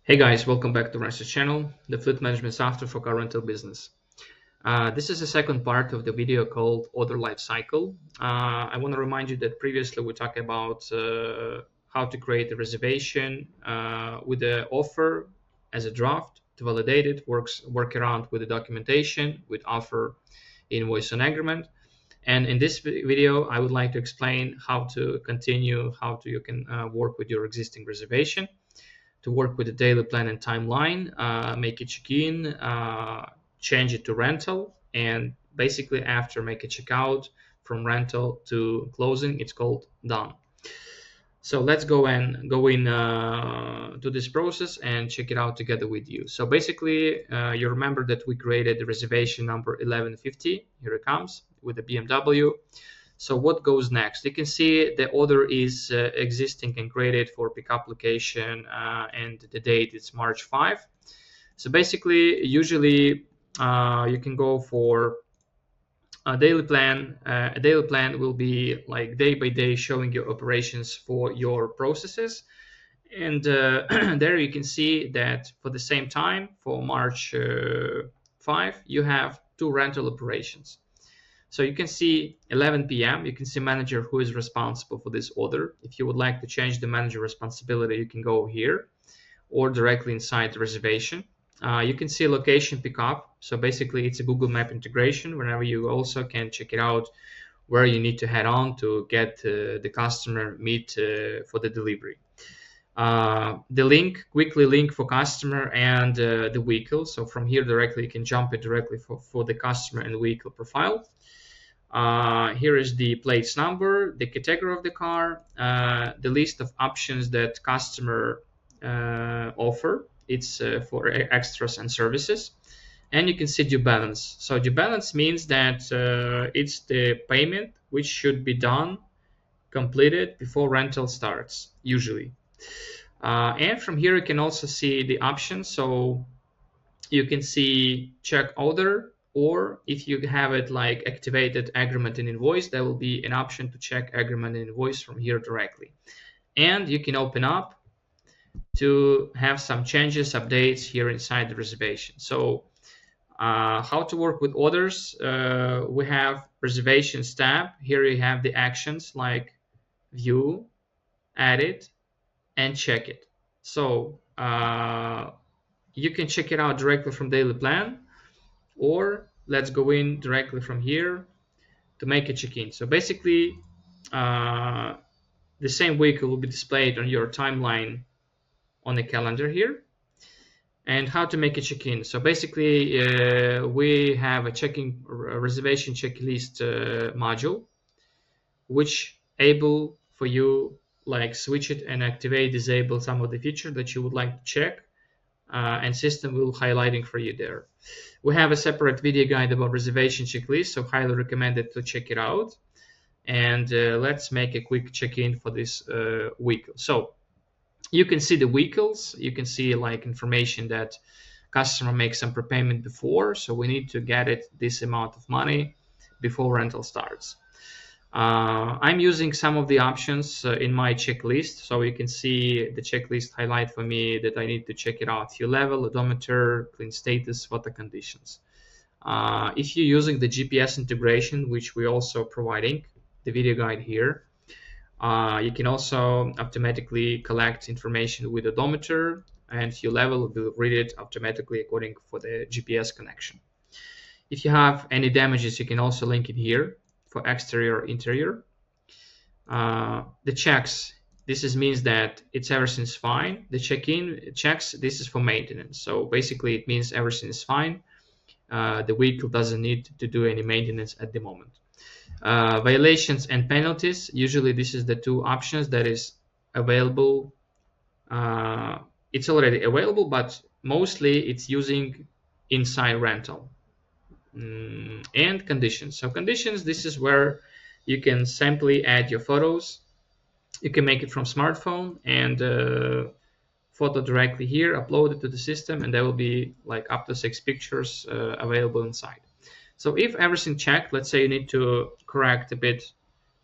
Hey guys, welcome back to RentSyst channel, the fleet management software for car rental business. This is the second part of the video called Order Lifecycle. I want to remind you that previously we talked about how to create a reservation with the offer as a draft to validate it, work around with the documentation, with offer, invoice, and agreement. And in this video, I would like to explain how to continue, you can work with your existing reservation, to work with the daily plan and timeline, make a check-in, change it to rental, and basically after make a checkout from rental to closing, it's called done. So let's go in to this process and check it out together with you. So basically, you remember that we created the reservation number 1150. Here it comes with the BMW. So what goes next? You can see the order is existing and created for pickup location, and the date is March 5. So basically, usually you can go for a daily plan. A daily plan will be like day by day showing your operations for your processes. And there you can see that for the same time, for March 5, you have two rental operations. So you can see 11 p.m. You can see manager who is responsible for this order. If you would like to change the manager responsibility, you can go here or directly inside the reservation. You can see location pickup. So basically it's a Google Map integration. Whenever you also can check it out where you need to head on to get the customer meet for the delivery. The quickly link for customer and the vehicle. So from here directly you can jump it directly for the customer and vehicle profile. Here is the plates number, the category of the car, the list of options that customer offer. It's for extras and services. And you can see due balance. So due balance means that it's the payment which should be done, completed before rental starts, usually. And from here you can also see the options. So you can see check order, or if you have it like activated agreement and invoice, there will be an option to check agreement and invoice from here directly. And you can open up to have some changes, updates here inside the reservation. So how to work with orders? We have reservations tab. Here you have the actions like view, edit, and check it. So you can check it out directly from daily plan, or let's go in directly from here to make a check-in. So basically the same vehicle will be displayed on your timeline on the calendar here. And how to make a check-in. So basically we have a reservation checklist module which able for you like switch it and activate, disable some of the features that you would like to check, and system will highlighting for you there. We have a separate video guide about reservation checklist, so highly recommended to check it out. And let's make a quick check-in for this vehicle. So you can see the vehicles, you can see like information that customer makes some prepayment before, so we need to get it this amount of money before rental starts. I'm using some of the options in my checklist, so you can see the checklist highlight for me that I need to check it out: fuel level, odometer, clean status, water conditions. If you're using the GPS integration, which we're also providing, the video guide here, you can also automatically collect information with odometer, and fuel level will read it automatically according for the GPS connection. If you have any damages, you can also link it here for exterior, interior. The checks, means that everything's fine. The check-in checks, this is for maintenance. So basically it means everything is fine. The vehicle doesn't need to do any maintenance at the moment. Violations and penalties, usually this is the two options that is available. It's already available, but mostly it's using inside rental. And conditions. So conditions, this is where you can simply add your photos. You can make it from smartphone and photo directly here, upload it to the system, and there will be like up to 6 pictures available inside. So if everything checked, let's say you need to correct a bit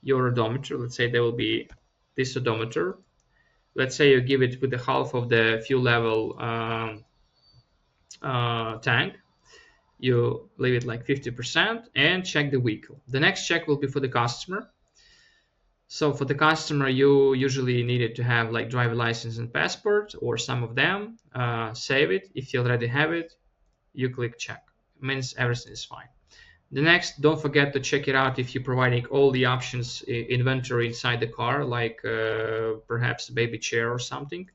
your odometer. Let's say there will be this odometer. let's say you give it with the half of the fuel level tank. You leave it like 50% and check the vehicle. The next check will be for the customer. So for the customer, you usually needed to have like driver license and passport, or some of them. Save it. If you already have it, you click check. It means everything is fine. The next, don't forget to check it out if you're providing all the options inventory inside the car, like perhaps a baby chair or something.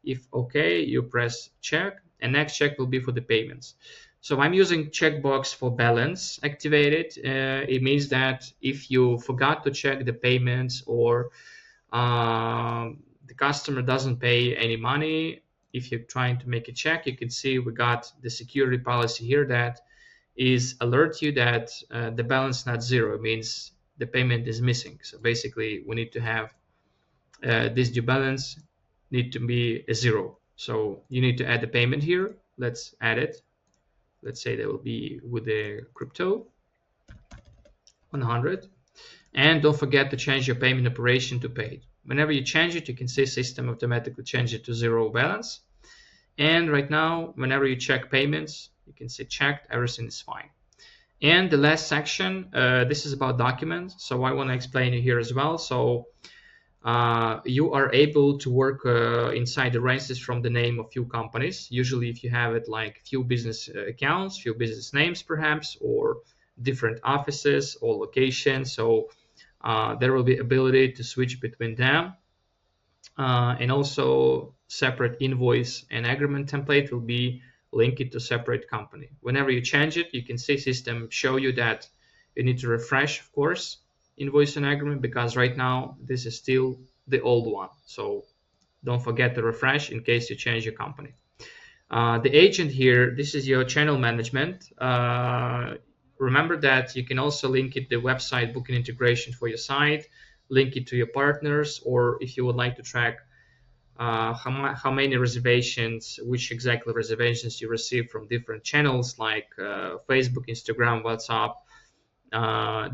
If okay, you press check, and next check will be for the payments. So I'm using checkbox for balance activated. It means that if you forgot to check the payments, or the customer doesn't pay any money, if you're trying to make a check, you can see we got the security policy here that is alert you that the balance not zero. It means the payment is missing. So basically we need to have this due balance need to be a zero. So you need to add the payment here. Let's add it. Let's say that will be with the crypto 100. And don't forget to change your payment operation to paid. Whenever you change it, you can see system automatically change it to zero balance. And right now, whenever you check payments, you can see checked, everything is fine. And the last section, this is about documents. So I want to explain it here as well. So you are able to work inside the RentSyst from the name of few companies. Usually if you have it like few business accounts, few business names perhaps, or different offices or locations. So there will be ability to switch between them. And also separate invoice and agreement template will be linked to separate company. Whenever you change it, you can see system show you that you need to refresh, of course, invoice and agreement, because right now this is still the old one. So don't forget to refresh in case you change your company. The agent here, this is your channel management. Remember that you can also link it the website booking integration for your site, link it to your partners, or if you would like to track how many reservations, which exactly reservations you receive from different channels like Facebook, Instagram, WhatsApp,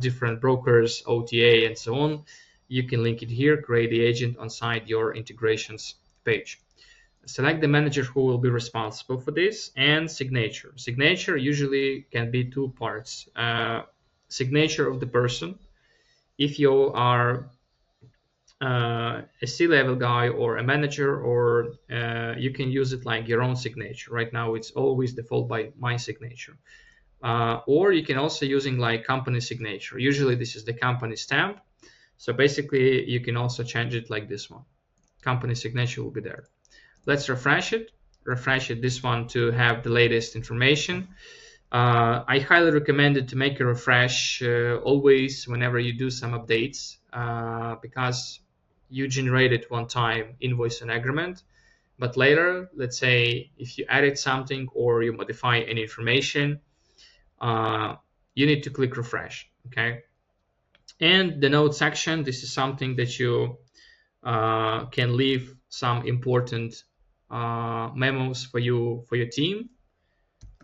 different brokers, OTA, and so on. You can link it here, create the agent on site your integrations page. Select the manager who will be responsible for this, and signature. Signature usually can be two parts. Signature of the person. If you are a C-level guy or a manager, or you can use it like your own signature. Right now it's always default by my signature. Or you can also using like company signature. Usually this is the company stamp. So basically you can also change it like this one. Company signature will be there. Let's refresh it. Refresh it, this one, to have the latest information. I highly recommend it to make a refresh always whenever you do some updates, because you generated one time invoice and agreement, but later, let's say if you added something or you modify any information, you need to click refresh. Okay. And the note section, this is something that you can leave some important memos for your team.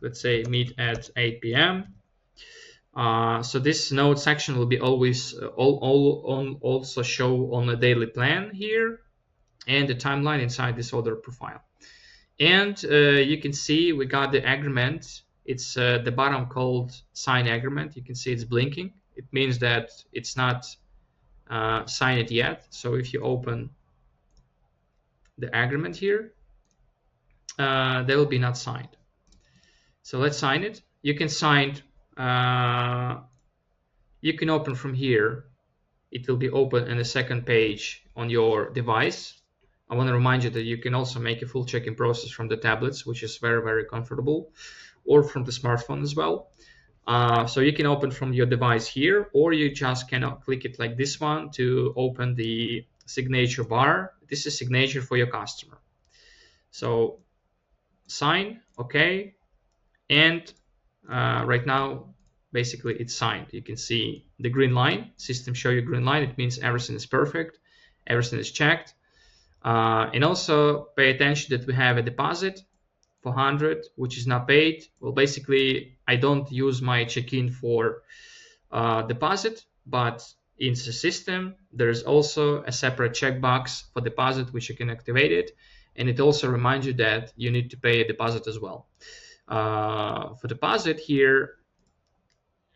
Let's say meet at 8 p.m. So this note section will be always also show on a daily plan here, and the timeline inside this order profile. And you can see we got the agreement. It's the bottom called sign agreement. You can see it's blinking. It means that it's not signed yet. So if you open the agreement here, they will be not signed. So let's sign it. You can sign. You can open from here. It will be open in the second page on your device. I want to remind you that you can also make a full check-in process from the tablets, which is very, very comfortable, or from the smartphone as well. So you can open from your device here, or you just cannot click it like this one to open the signature bar. This is signature for your customer. So sign, okay, and right now basically it's signed. You can see the green line. System show you green line. It means everything is perfect, everything is checked. And also pay attention that we have a deposit for 100, which is not paid. Well, basically I don't use my check-in for deposit, but in the system, there's also a separate checkbox for deposit, which you can activate it. And it also reminds you that you need to pay a deposit as well. For deposit here,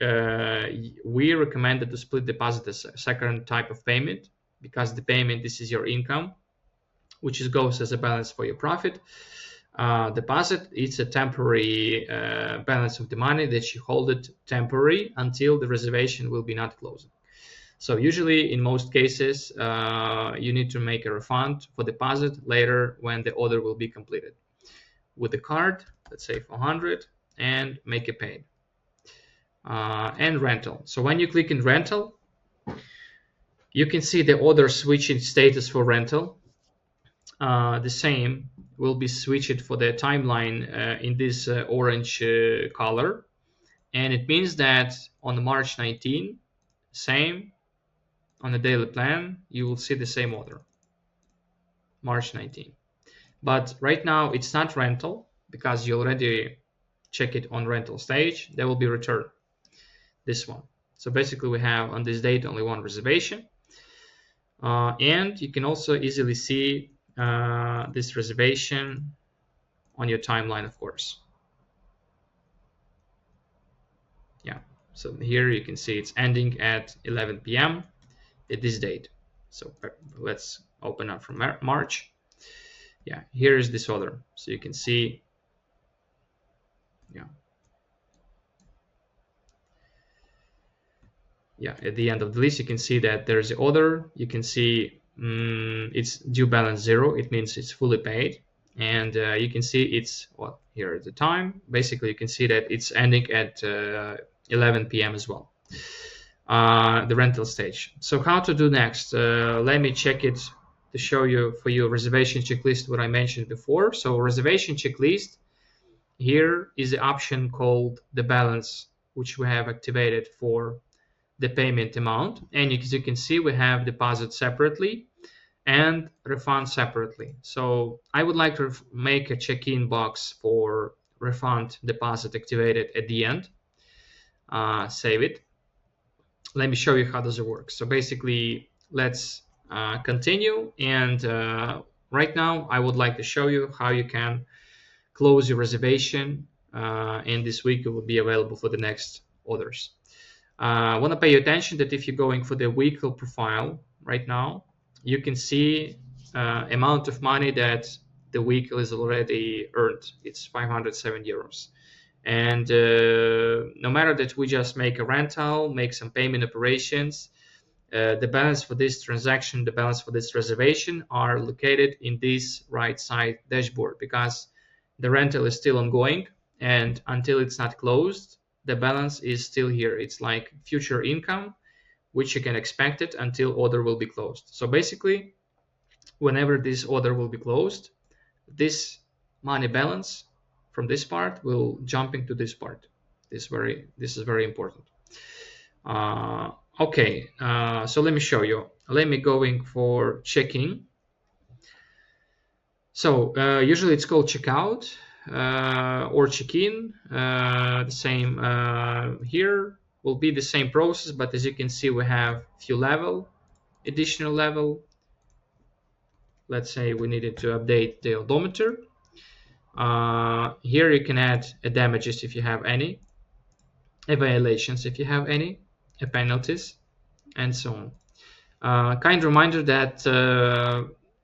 we recommended to split deposit as a second type of payment, because the payment, this is your income, which goes as a balance for your profit. Deposit, it's a temporary balance of the money that you hold it temporary until the reservation will be not closing. So usually in most cases, you need to make a refund for deposit later when the order will be completed. With the card, let's say 400, and make it paid. And rental. So when you click in rental, you can see the order switching status for rental. The same will be switched for the timeline in this orange color. And it means that on March 19, same, on the daily plan, you will see the same order, March 19. But right now it's not rental because you already check it on rental stage. There will be return, this one. So basically we have on this date only one reservation. And you can also easily see this reservation on your timeline, of course. Yeah, so here you can see it's ending at 11 p.m. at this date. So let's open up from March. Yeah, here is this order. So you can see, yeah, at the end of the list, you can see that there's the order. You can see it's due balance 0. It means it's fully paid. And you can see it's, well, here at the time. Basically, you can see that it's ending at 11 p.m. as well. The rental stage. So how to do next? Let me check it to show you for your reservation checklist what I mentioned before. So reservation checklist, here is the option called the balance, which we have activated for the payment amount. And as you can see, we have deposit separately and refund separately. So I would like to make a check-in box for refund deposit activated at the end. Save it. Let me show you how does it work. So basically, let's continue. And right now, I would like to show you how you can close your reservation. And this week, it will be available for the next orders. I want to pay attention that if you're going for the vehicle profile right now, you can see amount of money that the vehicle is already earned. It's 507 euros. And no matter that we just make a rental, make some payment operations, the balance for this transaction, the balance for this reservation are located in this right side dashboard, because the rental is still ongoing, and until it's not closed, the balance is still here. It's like future income, which you can expect it until order will be closed. So basically, whenever this order will be closed, this money balance from this part will jump into this part. This is very important. Okay, so let me show you. Let me going for checking. So usually it's called checkout or check-in. The same here will be the same process, but as you can see, we have few additional level. Let's say we needed to update the odometer. Here you can add damages if you have any, violations if you have any, penalties, and so on. Kind reminder that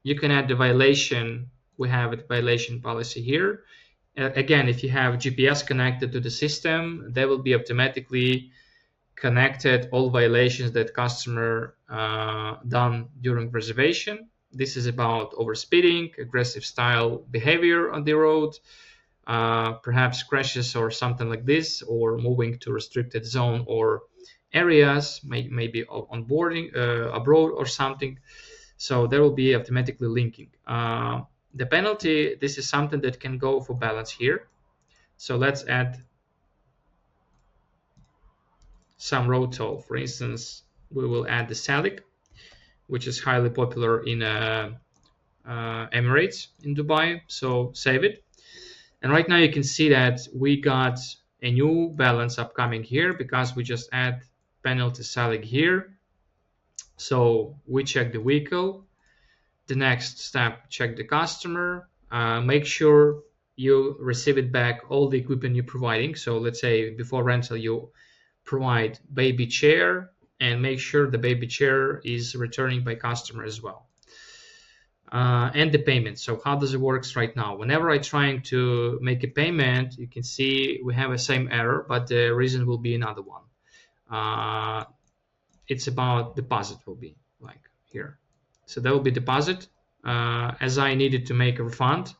you can add the violation. We have a violation policy here. Again, if you have GPS connected to the system, they will be automatically connected all violations that customer done during reservation. This is about overspeeding, aggressive style behavior on the road, perhaps crashes or something like this, or moving to restricted zone or areas, maybe on boarding abroad or something. So there will be automatically linking. The penalty, this is something that can go for balance here. So let's add some road toll. For instance, we will add the Salik, which is highly popular in Emirates in Dubai. So save it. And right now you can see that we got a new balance upcoming here because we just add penalty Salik here. So we check the vehicle. The next step, check the customer. Make sure you receive it back all the equipment you're providing. So let's say before rental you provide baby chair, and make sure the baby chair is returning by customer as well. And the payment. So how does it works right now? Whenever I'm trying to make a payment, you can see we have a same error, but the reason will be another one. It's about deposit will be like here. So that will be deposit, as I needed to make a refund,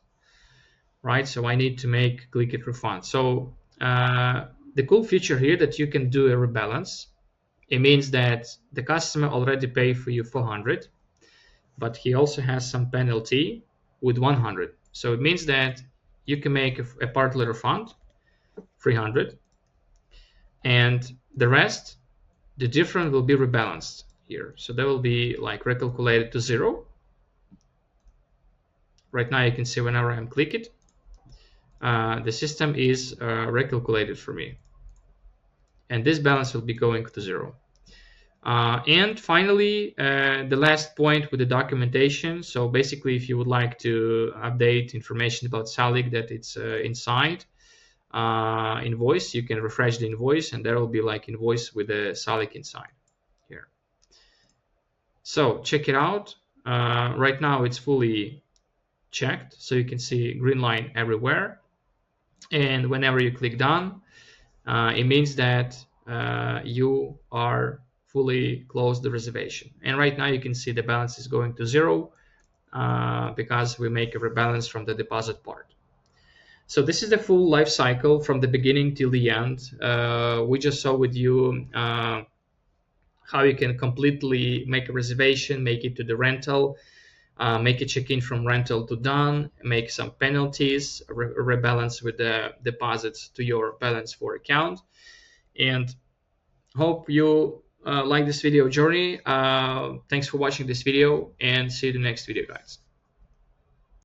right? So I need to click it refund. So the cool feature here that you can do a rebalance. It means that the customer already paid for you 400, but he also has some penalty with 100. So it means that you can make a partly refund, 300, and the rest, the difference will be rebalanced here. So that will be like recalculated to 0. Right now you can see whenever I'm click it, the system is recalculated for me, and this balance will be going to 0. And finally, the last point with the documentation. So basically, if you would like to update information about Salik that it's inside invoice, you can refresh the invoice, and there will be like invoice with the Salik inside here. So check it out. Right now it's fully checked, so you can see green line everywhere. And whenever you click done, it means that you are fully closed the reservation. And right now you can see the balance is going to 0 because we make a rebalance from the deposit part. So this is the full life cycle from the beginning till the end. We just saw with you how you can completely make a reservation, make it to the rental, make a check-in from rental to done, make some penalties, rebalance with the deposits to your balance for account. And hope you like this video journey. Thanks for watching this video, and see you in the next video, guys.